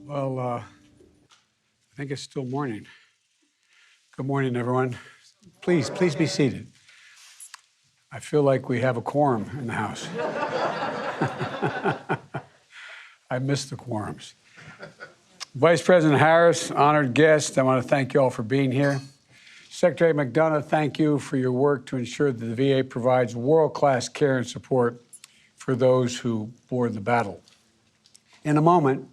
I think it's still morning. Good morning, everyone. Please be seated. I feel like we have a quorum in the house. I miss the quorums. Vice President Harris, honored guests, I want to thank you all for being here. Secretary McDonough, thank you for your work to ensure that the VA provides world-class care and support for those who bore the battle. In a moment,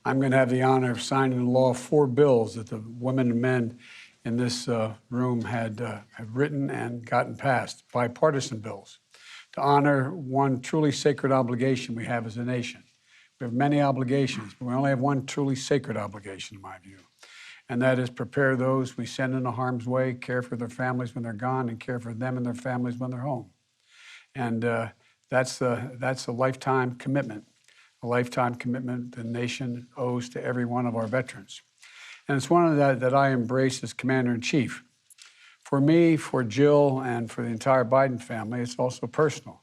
I'm going to have the honor of signing into law 4 bills that the women and men in this room have written and gotten passed, bipartisan bills, to honor one truly sacred obligation we have as a nation. We have many obligations, but we only have one truly sacred obligation, in my view, and that is prepare those we send into harm's way, care for their families when they're gone, and care for them and their families when they're home. And that's a lifetime commitment. A lifetime commitment the nation owes to every one of our veterans. And it's one that I embrace as Commander-in-Chief. For me, for Jill, and for the entire Biden family, it's also personal.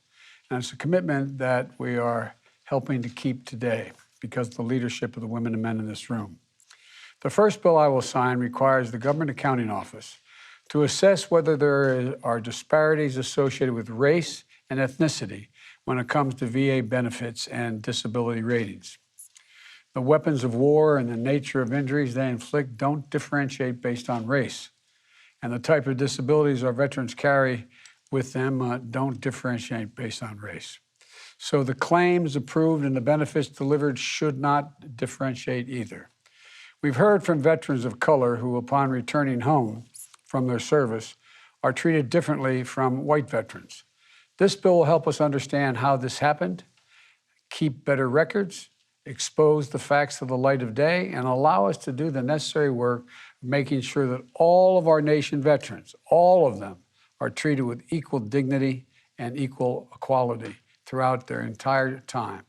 And it's a commitment that we are helping to keep today because of the leadership of the women and men in this room. The first bill I will sign requires the Government Accounting Office to assess whether there are disparities associated with race and ethnicity when it comes to VA benefits and disability ratings. The weapons of war and the nature of injuries they inflict don't differentiate based on race. And the type of disabilities our veterans carry with them don't differentiate based on race. So the claims approved and the benefits delivered should not differentiate either. We've heard from veterans of color who, upon returning home from their service, are treated differently from white veterans. This bill will help us understand how this happened, keep better records, expose the facts to the light of day, and allow us to do the necessary work of making sure that all of our nation veterans, all of them, are treated with equal dignity and equal equality throughout their entire time,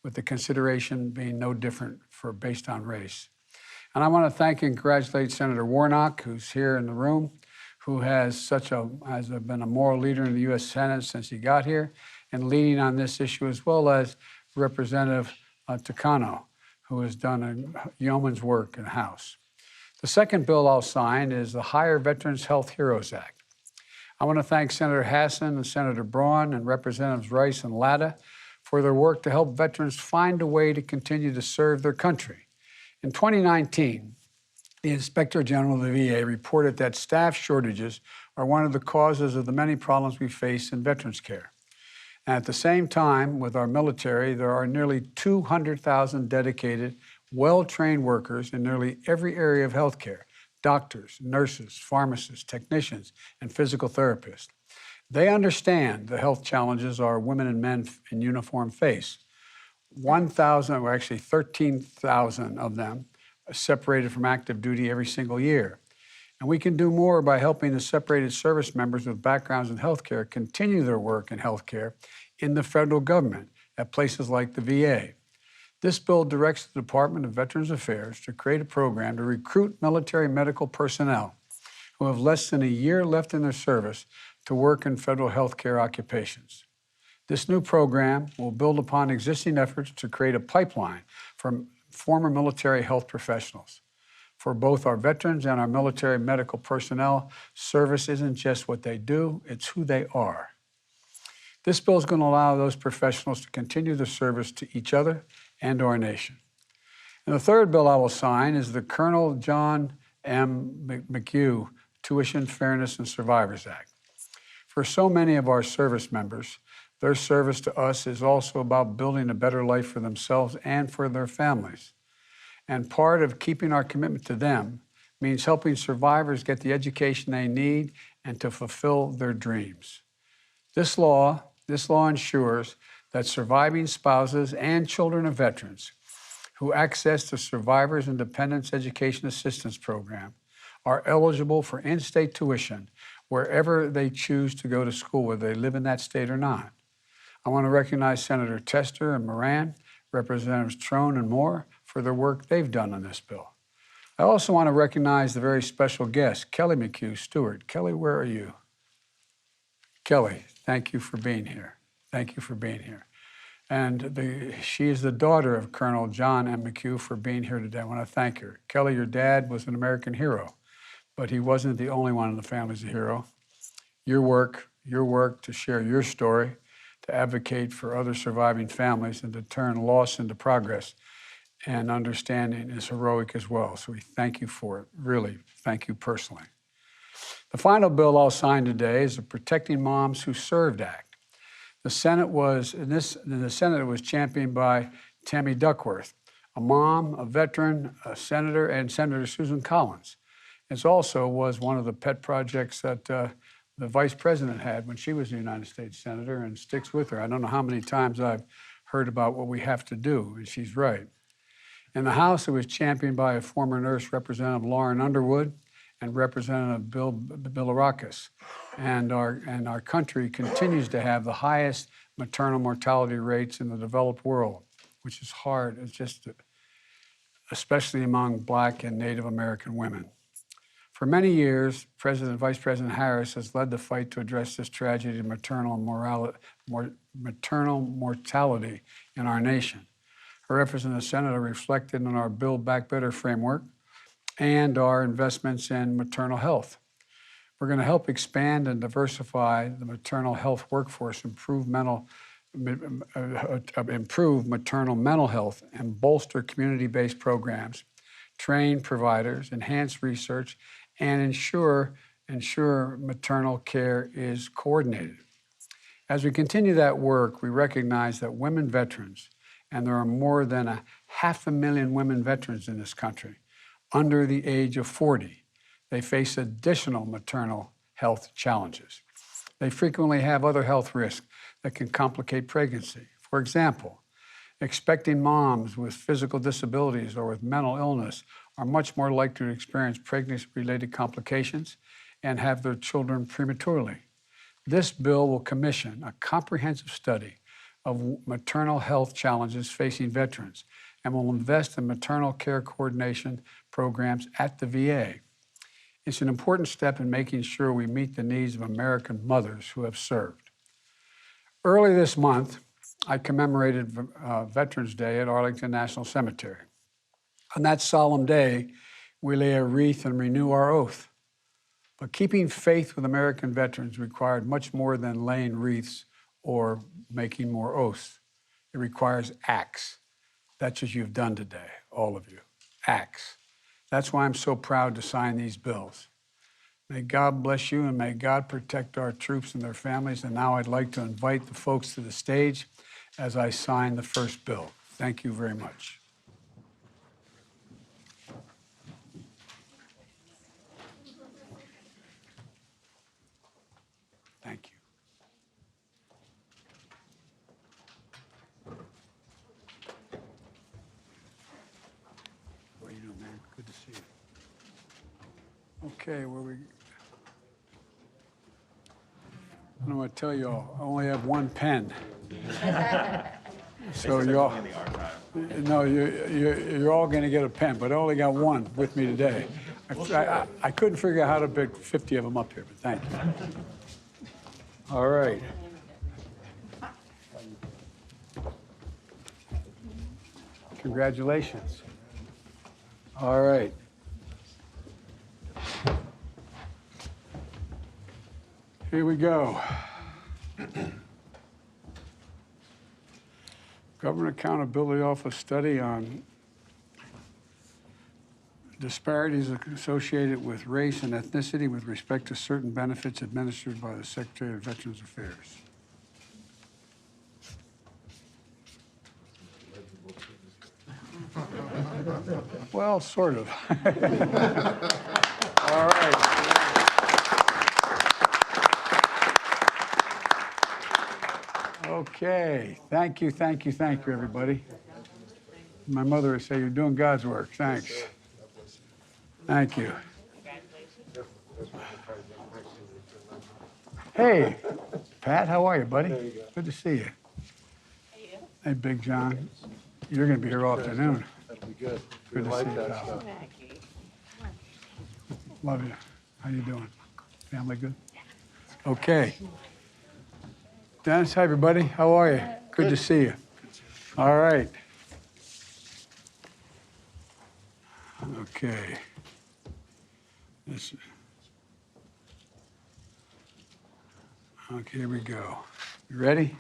with the consideration being no different based on race. And I want to thank and congratulate Senator Warnock, who's here in the room, who has been a moral leader in the U.S. Senate since he got here, and leading on this issue, as well as Representative Takano, who has done a yeoman's work in the House. The second bill I'll sign is the Higher Veterans Health Heroes Act. I want to thank Senator Hassan and Senator Braun and Representatives Rice and Latta for their work to help veterans find a way to continue to serve their country. In 2019, the Inspector General of the VA reported that staff shortages are one of the causes of the many problems we face in veterans care. And at the same time, with our military, there are nearly 200,000 dedicated, well-trained workers in nearly every area of healthcare: doctors, nurses, pharmacists, technicians, and physical therapists. They understand the health challenges our women and men in uniform face. 1,000, or actually 13,000 of them, separated from active duty every single year. And we can do more by helping the separated service members with backgrounds in healthcare continue their work in healthcare in the federal government at places like the VA. This bill directs the Department of Veterans Affairs to create a program to recruit military medical personnel who have less than a year left in their service to work in federal healthcare occupations. This new program will build upon existing efforts to create a pipeline for former military health professionals. For both our veterans and our military medical personnel, service isn't just what they do, it's who they are. This bill is going to allow those professionals to continue their service to each other and to our nation. And the third bill I will sign is the Colonel John M. McHugh Tuition Fairness and Survivors Act. For so many of our service members, their service to us is also about building a better life for themselves and for their families. And part of keeping our commitment to them means helping survivors get the education they need and to fulfill their dreams. This law ensures that surviving spouses and children of veterans who access the Survivors and Dependents Education Assistance Program are eligible for in-state tuition wherever they choose to go to school, whether they live in that state or not. I want to recognize Senator Tester and Moran, Representatives Trone and Moore, for their work they've done on this bill. I also want to recognize the very special guest, Kelly McHugh Stewart. Kelly, where are you? Kelly, thank you for being here. Thank you for being here. And she is the daughter of Colonel John M. McHugh for being here today. I want to thank her. Kelly, your dad was an American hero, but he wasn't the only one in the family as a hero. Your work to share your story, to advocate for other surviving families, and to turn loss into progress and understanding is heroic as well. So we thank you for it, really, thank you personally. The final bill I'll sign today is the Protecting Moms Who Served Act. The Senate was championed by Tammy Duckworth, a mom, a veteran, a senator, and Senator Susan Collins. It also was one of the pet projects that the vice president had when she was a United States senator, and sticks with her. I don't know how many times I've heard about what we have to do, and she's right. In the House, it was championed by a former nurse, Representative Lauren Underwood, and Representative Bill Bilirakis. And our country continues to have the highest maternal mortality rates in the developed world, which is hard. It's just, especially among Black and Native American women. For many years, Vice President Harris has led the fight to address this tragedy of maternal mortality in our nation. Her efforts in the Senate are reflected in our Build Back Better framework and our investments in maternal health. We're going to help expand and diversify the maternal health workforce, improve maternal mental health, and bolster community-based programs, train providers, enhance research, and ensure maternal care is coordinated. As we continue that work, we recognize that women veterans, and there are more than 500,000 women veterans in this country, under the age of 40, they face additional maternal health challenges. They frequently have other health risks that can complicate pregnancy. For example, expecting moms with physical disabilities or with mental illness are much more likely to experience pregnancy-related complications and have their children prematurely. This bill will commission a comprehensive study of maternal health challenges facing veterans and will invest in maternal care coordination programs at the VA. It's an important step in making sure we meet the needs of American mothers who have served. Early this month, I commemorated Veterans Day at Arlington National Cemetery. On that solemn day, we lay a wreath and renew our oath. But keeping faith with American veterans required much more than laying wreaths or making more oaths. It requires acts. That's what you've done today, all of you, acts. That's why I'm so proud to sign these bills. May God bless you and may God protect our troops and their families. And now I'd like to invite the folks to the stage as I sign the first bill. Thank you very much. Thank you. How are you doing, man? Good to see you. Okay, I'm going to tell you all, I only have one pen. So you're all going to get a pen, but I only got one with me today. I couldn't figure out how to pick 50 of them up here, but thank you. All right. Congratulations. All right. Here we go. Government Accountability Office study on disparities associated with race and ethnicity with respect to certain benefits administered by the Secretary of Veterans Affairs. Well, sort of. All right. Okay, thank you, everybody. My mother would say, you're doing God's work. Thanks. Thank you. Hey, Pat, how are you, buddy? Good to see you. Hey, Big John. You're going to be here all afternoon. That'll be good. Good to see you, pal. Love you. How you doing? Family good? Okay. Dennis, hi, everybody. How are you? Good to see you. All right. Okay. Okay, here we go. You ready?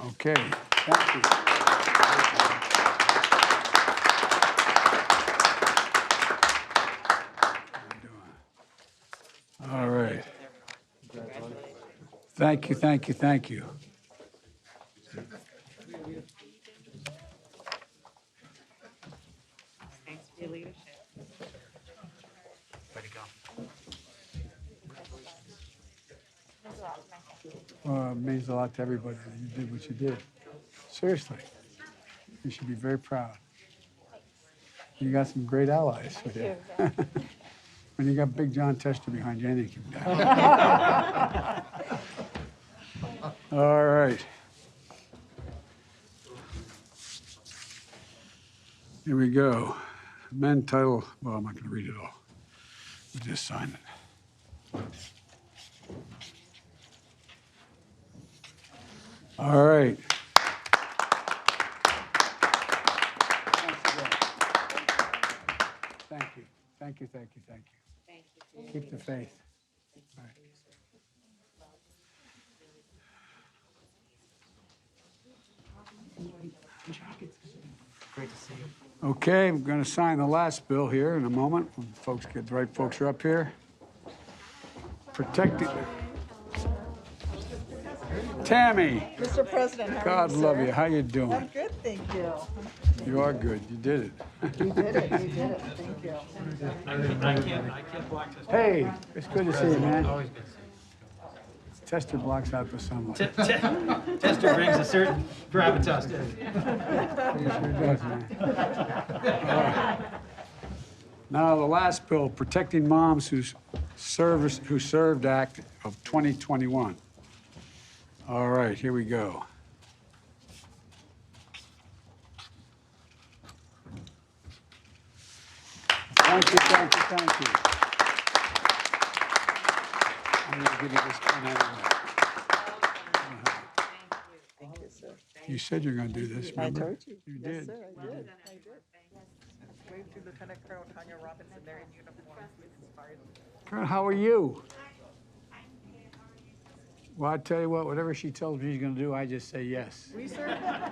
Okay. Thank you. All right. Thank you, thank you, thank you. Thanks for your leadership. It means a lot to everybody that you did what you did. Seriously. You should be very proud. You got some great allies with you. When you got Big John Tester behind you, anything can happen. All right. Here we go. Men title, well, I'm not going to read it all. We'll just sign it. All right. Thank you. Thank you, thank you, thank you. Thank you. Keep the faith. All right. Great to see you. Okay, we're going to sign the last bill here in a moment. When folks get the right folks are up here. Protecting. Tammy, Mr. President, how are God you, love sir? you. How you doing? I'm good, thank you. You are good. You did it. You did it, you did it, thank you. I can't block this. Hey, it's good to see you, man. Always good to see Tester blocks out the sunlight. you. Tester brings a certain gravitas to it. He sure does, man. Now, the last bill, Protecting Moms Who Served Act of 2021. All right, here we go. Thank you, thank you, thank you. I'm going to give you this pen anyway. Thank you, sir. You said you're going to do this, I remember? told you. You Yes, did. sir, I did. Wave to Lieutenant Colonel Tanya Robinson, they're in uniform. Mrs. Fire. Colonel, how are you? Well, I tell you what, whatever she tells me she's going to do, I just say yes. We serve